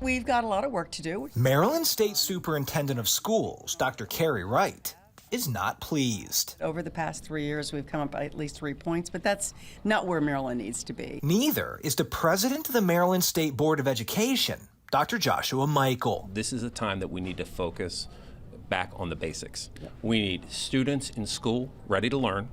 We've got a lot of work to do. Maryland State Superintendent of Schools, Dr. Carrie Wright, is not pleased. Over the past 3 years, we've come up by at least 3 points, but that's not where Maryland needs to be. Neither is the president of the Maryland State Board of Education, Dr. Joshua Michael. This is a time that we need to focus back on the basics. We need students in school ready to learn.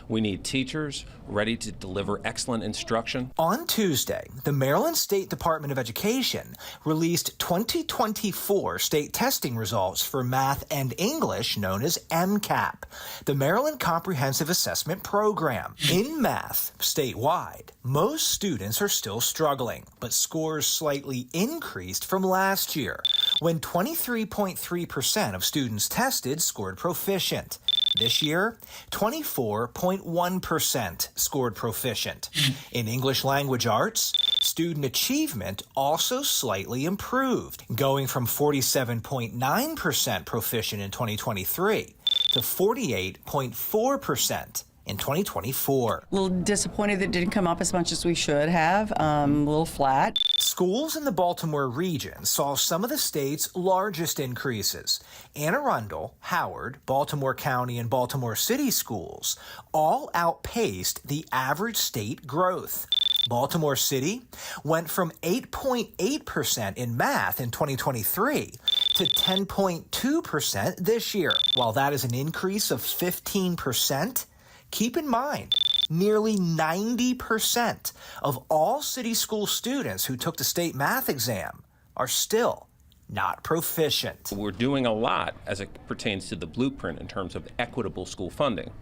We need teachers ready to deliver excellent instruction. On Tuesday, the Maryland State Department of Education released 2024 state testing results for math and English known as MCAP, the Maryland Comprehensive Assessment Program. In math, statewide, most students are still struggling, but scores slightly increased from last year, when 23.3% of students tested scored proficient. This year, 24.1% scored proficient. In English language arts, student achievement also slightly improved, going from 47.9% proficient in 2023 to 48.4% in 2024. A little disappointed that it didn't come up as much as we should have, a little flat. Schools in the Baltimore region saw some of the state's largest increases. Anne Arundel, Howard, Baltimore County, and Baltimore City schools all outpaced the average state growth. Baltimore City went from 8.8% in math in 2023 to 10.2% this year. While that is an increase of 15%, keep in mind, nearly 90% of all city school students who took the state math exam are still not proficient. We're doing a lot as it pertains to the blueprint in terms of equitable school funding.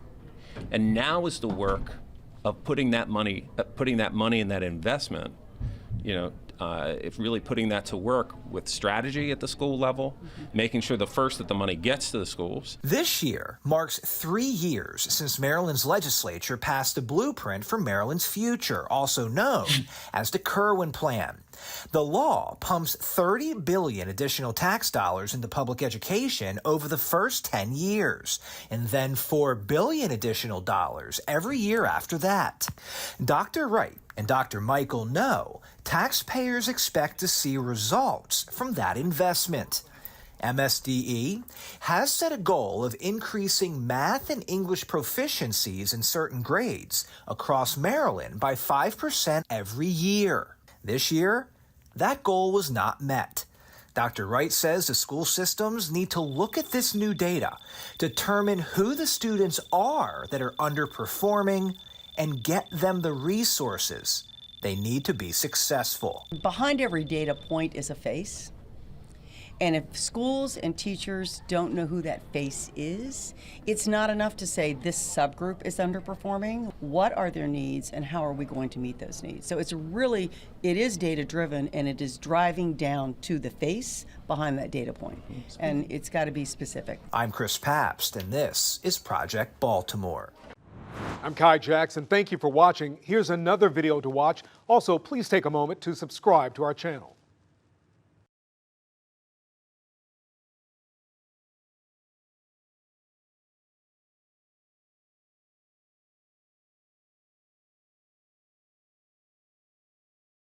And now is the work of putting that money and that investment, if really putting that to work with strategy at the school level, making sure that the money gets to the schools. This year marks 3 years since Maryland's legislature passed the blueprint for Maryland's future, also known as the Kirwan Plan. The law pumps $30 billion additional tax dollars into public education over the first 10 years, and then $4 billion additional dollars every year after that. Dr. Wright and Dr. Michael know taxpayers expect to see results from that investment. MSDE has set a goal of increasing math and English proficiencies in certain grades across Maryland by 5% every year. This year, that goal was not met. Dr. Wright says the school systems need to look at this new data, determine who the students are that are underperforming, and get them the resources they need to be successful. Behind every data point is a face. And if schools and teachers don't know who that face is, it's not enough to say this subgroup is underperforming. What are their needs and how are we going to meet those needs? So it is data driven, and it is driving down to the face behind that data point. And it's got to be specific. I'm Chris Pabst, and this is Project Baltimore. I'm Kai Jackson. Thank you for watching. Here's another video to watch. Also, please take a moment to subscribe to our channel.